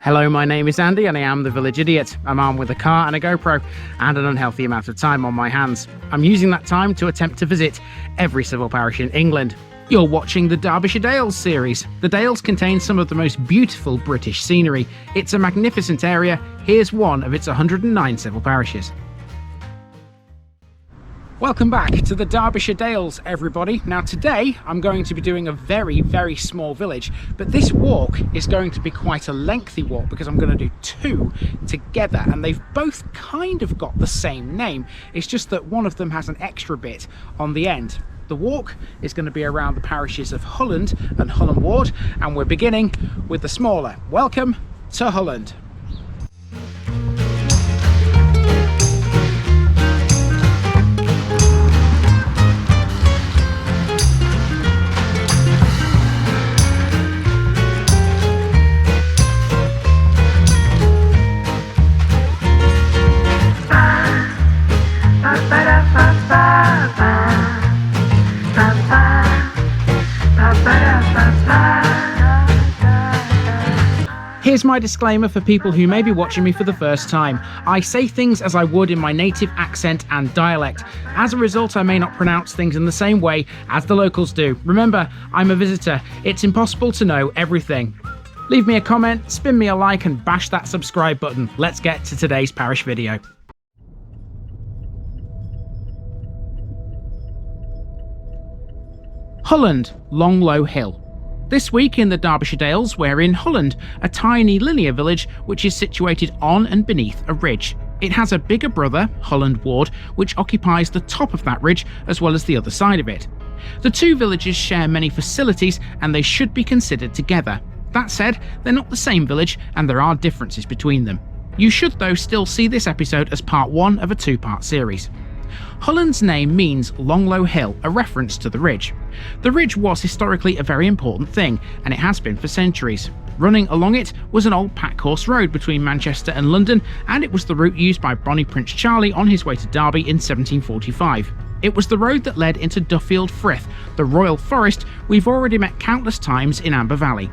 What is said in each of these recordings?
Hello, my name is Andy and I am the Village Idiot. I'm armed with a car and a GoPro and an unhealthy amount of time on my hands. I'm using that time to attempt to visit every civil parish in England. You're watching the Derbyshire Dales series. The Dales contain some of the most beautiful British scenery. It's a magnificent area. Here's one of its 109 civil parishes. Welcome back to the Derbyshire Dales, everybody. Now today I'm going to be doing a very small village, but this walk is going to be quite a lengthy walk because I'm going to do two together, and they've both kind of got the same name. It's just that one of them has an extra bit on the end. The walk is going to be around the parishes of Hulland and Hulland Ward, and we're beginning with the smaller. Welcome to Hulland. Here's my disclaimer for people who may be watching me for the first time. I say things as I would in my native accent and dialect. As a result, I may not pronounce things in the same way as the locals do. Remember, I'm a visitor. It's impossible to know everything. Leave me a comment, spin me a like, and bash that subscribe button. Let's get to today's parish video. Hulland, Long Low Hill. This week in the Derbyshire Dales, we're in Hulland, a tiny linear village which is situated on and beneath a ridge. It has a bigger brother, Hulland Ward, which occupies the top of that ridge as well as the other side of it. The two villages share many facilities and they should be considered together. That said, they're not the same village and there are differences between them. You should though still see this episode as part one of a two-part series. Hulland's name means Long Low Hill, a reference to the ridge. The ridge was historically a very important thing, and it has been for centuries. Running along it was an old packhorse road between Manchester and London, and it was the route used by Bonnie Prince Charlie on his way to Derby in 1745. It was the road that led into Duffield Frith, the royal forest we've already met countless times in Amber Valley.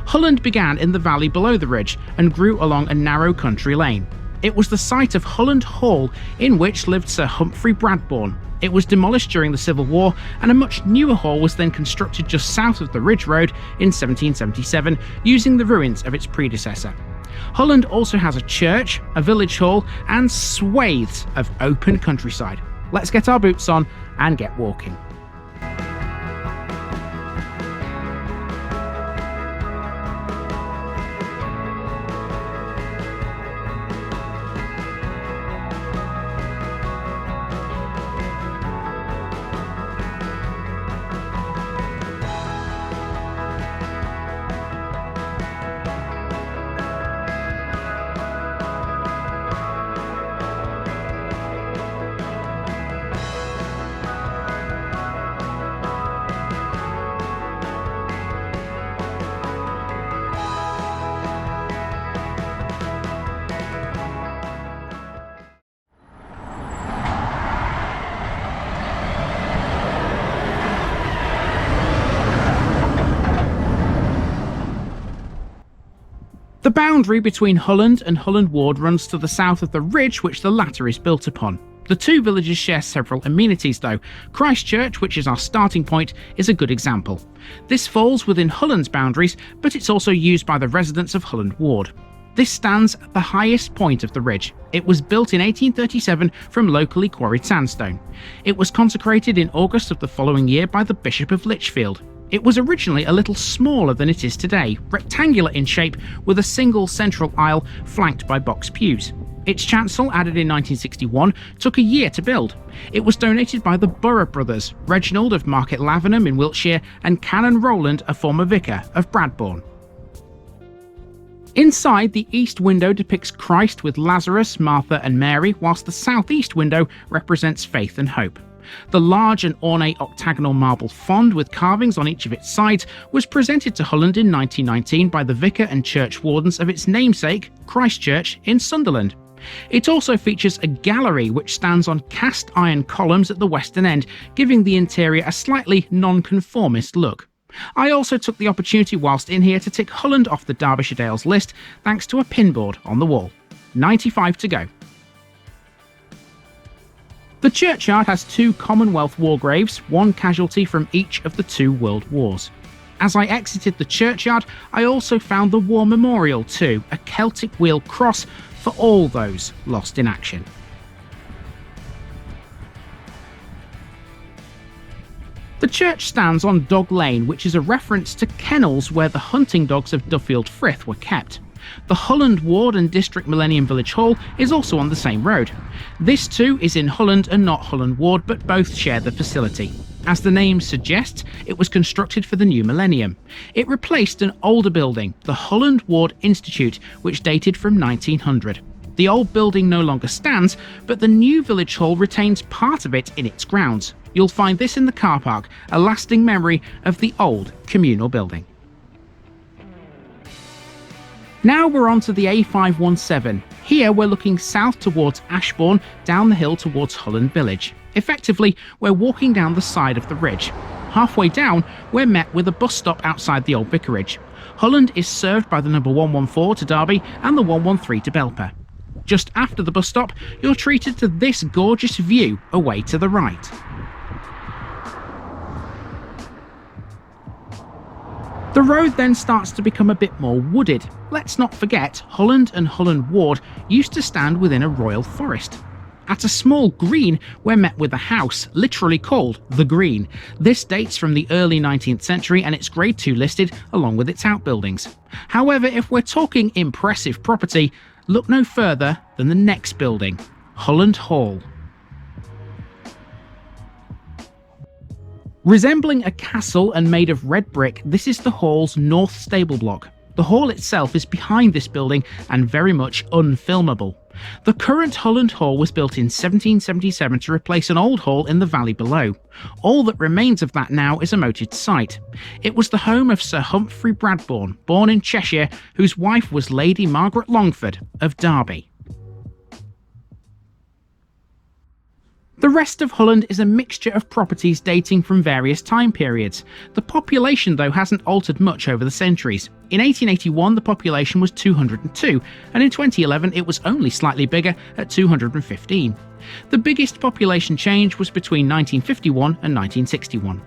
Hulland began in the valley below the ridge and grew along a narrow country lane. It was the site of Hulland Hall, in which lived Sir Humphrey Bradbourne. It was demolished during the Civil War, and a much newer hall was then constructed just south of the Ridge Road in 1777, using the ruins of its predecessor. Hulland also has a church, a village hall, and swathes of open countryside. Let's get our boots on and get walking. The boundary between Hulland and Hulland Ward runs to the south of the ridge which the latter is built upon. The two villages share several amenities though. Christ Church, which is our starting point, is a good example. This falls within Hulland's boundaries, but it's also used by the residents of Hulland Ward. This stands at the highest point of the ridge. It was built in 1837 from locally quarried sandstone. It was consecrated in August of the following year by the Bishop of Lichfield. It was originally a little smaller than it is today, rectangular in shape with a single central aisle flanked by box pews. Its chancel, added in 1961, took a year to build. It was donated by the Borough brothers, Reginald of Market Lavenham in Wiltshire and Canon Rowland, a former vicar, of Bradbourne. Inside, the east window depicts Christ with Lazarus, Martha and Mary, whilst the southeast window represents faith and hope. The large and ornate octagonal marble font with carvings on each of its sides was presented to Hulland in 1919 by the vicar and church wardens of its namesake, Christ Church in Sunderland. It also features a gallery which stands on cast iron columns at the western end, giving the interior a slightly non-conformist look. I also took the opportunity whilst in here to tick Hulland off the Derbyshire Dales list thanks to a pinboard on the wall. 95 to go. The churchyard has 2 Commonwealth war graves, 1 casualty from each of the 2 World Wars. As I exited the churchyard, I also found the War Memorial too, a Celtic wheel cross for all those lost in action. The church stands on Dog Lane, which is a reference to kennels where the hunting dogs of Duffield Frith were kept. The Hulland Ward and District Millennium Village Hall is also on the same road. This too is in Hulland and not Hulland Ward, but both share the facility. As the name suggests, it was constructed for the new millennium. It replaced an older building, the Hulland Ward Institute, which dated from 1900. The old building no longer stands, but the new village hall retains part of it in its grounds. You'll find this in the car park, a lasting memory of the old communal building. Now we're on to the A517. Here we're looking south towards Ashbourne, down the hill towards Hulland Village. Effectively, we're walking down the side of the ridge. Halfway down, we're met with a bus stop outside the old vicarage. Hulland is served by the number 114 to Derby and the 113 to Belper. Just after the bus stop, you're treated to this gorgeous view away to the right. The road then starts to become a bit more wooded. Let's not forget, Hulland and Hulland Ward used to stand within a royal forest. At a small green, we're met with a house, literally called The Green. This dates from the early 19th century and it's Grade 2 listed along with its outbuildings. However, if we're talking impressive property, look no further than the next building, Hulland Hall. Resembling a castle and made of red brick, this is the hall's north stable block. The hall itself is behind this building and very much unfilmable. The current Hulland Hall was built in 1777 to replace an old hall in the valley below. All that remains of that now is a moated site. It was the home of Sir Humphrey Bradbourne, born in Cheshire, whose wife was Lady Margaret Longford of Derby. The rest of Hulland is a mixture of properties dating from various time periods. The population, though, hasn't altered much over the centuries. In 1881, the population was 202, and in 2011 it was only slightly bigger at 215. The biggest population change was between 1951 and 1961.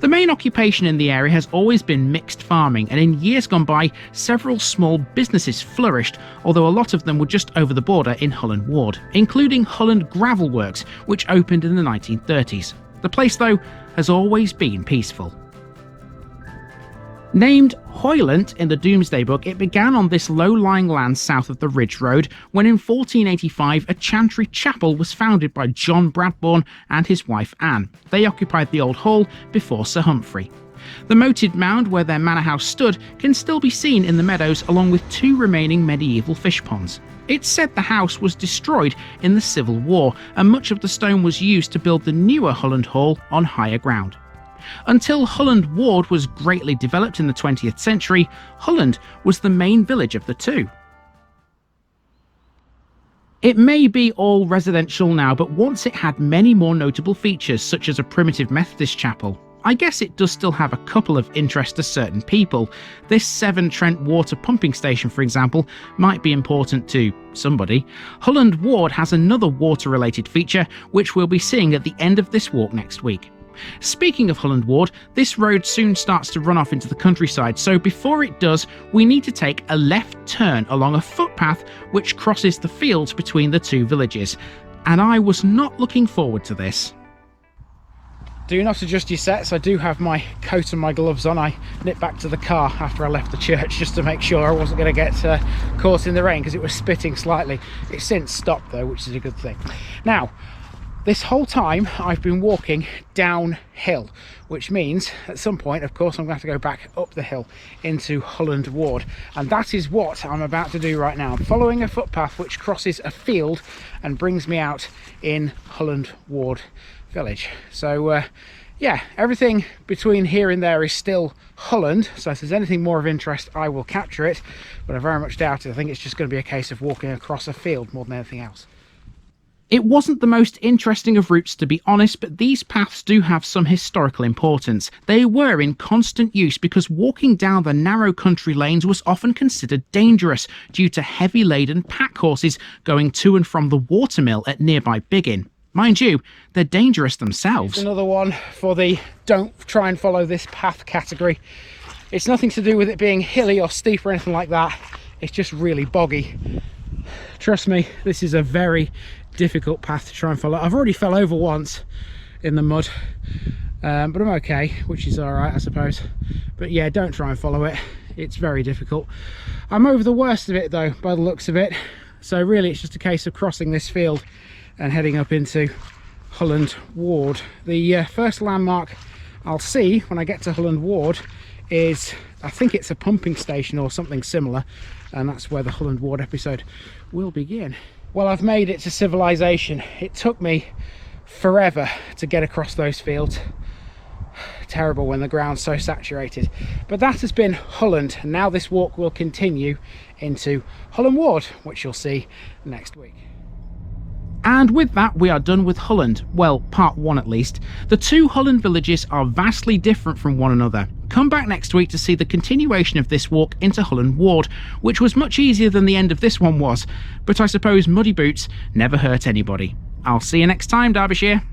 The main occupation in the area has always been mixed farming, and in years gone by, several small businesses flourished, although a lot of them were just over the border in Hulland Ward, including Hulland Gravel Works, which opened in the 1930s. The place, though, has always been peaceful. Named Hoylant in the Domesday Book, it began on this low-lying land south of the Ridge Road when in 1485 a chantry chapel was founded by John Bradbourne and his wife Anne. They occupied the old hall before Sir Humphrey. The moated mound where their manor house stood can still be seen in the meadows along with 2 remaining medieval fish ponds. It's said the house was destroyed in the Civil War and much of the stone was used to build the newer Hulland Hall on higher ground. Until Hulland Ward was greatly developed in the 20th century, Hulland was the main village of the two. It may be all residential now, but once it had many more notable features, such as a primitive Methodist chapel. I guess it does still have a couple of interest to certain people. This Severn Trent water pumping station, for example, might be important to somebody. Hulland Ward has another water-related feature, which we'll be seeing at the end of this walk next week. Speaking of Hulland Ward, this road soon starts to run off into the countryside, so before it does, we need to take a left turn along a footpath which crosses the fields between the two villages. And I was not looking forward to this. Do not adjust your sets. I do have my coat and my gloves on. I nipped back to the car after I left the church just to make sure I wasn't going to get caught in the rain because it was spitting slightly. It's since stopped though, which is a good thing. Now, this whole time I've been walking downhill, which means at some point, of course, I'm going to have to go back up the hill into Hulland Ward. And that is what I'm about to do right now. I'm following a footpath which crosses a field and brings me out in Hulland Ward village. So yeah, everything between here and there is still Hulland, so if there's anything more of interest I will capture it, but I very much doubt it. I think it's just going to be a case of walking across a field more than anything else. It wasn't the most interesting of routes, to be honest, but these paths do have some historical importance. They were in constant use because walking down the narrow country lanes was often considered dangerous due to heavy laden pack horses going to and from the watermill at nearby Biggin. Mind you, they're dangerous themselves. Another one for the don't try and follow this path category. It's nothing to do with it being hilly or steep or anything like that. It's just really boggy. Trust me, this is a very difficult path to try and follow. I've already fell over once in the mud, but I'm okay, which is all right, I suppose. But yeah, don't try and follow it. It's very difficult. I'm over the worst of it though, by the looks of it. So really, it's just a case of crossing this field and heading up into Hulland Ward. The first landmark I'll see when I get to Hulland Ward is, I think it's a pumping station or something similar, and that's where the Hulland Ward episode will begin. Well, I've made it to civilization. It took me forever to get across those fields. Terrible when the ground's so saturated. But that has been Hulland, and now this walk will continue into Hulland Ward, which you'll see next week. And with that, we are done with Hulland. Well, part one at least. The two Hulland villages are vastly different from one another. Come back next week to see the continuation of this walk into Hulland Ward, which was much easier than the end of this one was, but I suppose muddy boots never hurt anybody. I'll see you next time, Derbyshire.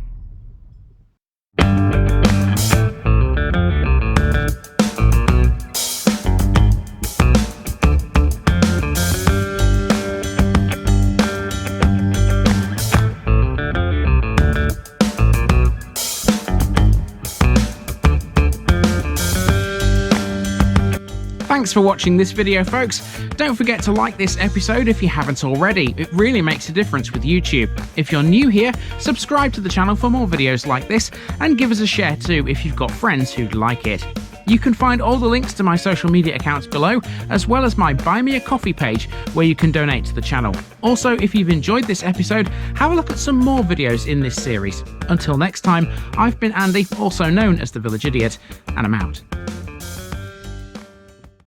Thanks for watching this video, folks. Don't forget to like this episode if you haven't already. It really makes a difference with YouTube. If you're new here, subscribe to the channel for more videos like this, and give us a share too if you've got friends who'd like it. You can find all the links to my social media accounts below, as well as my Buy Me a Coffee page where you can donate to the channel. Also, if you've enjoyed this episode, have a look at some more videos in this series. Until next time, I've been Andy, also known as the Village Idiot, and I'm out.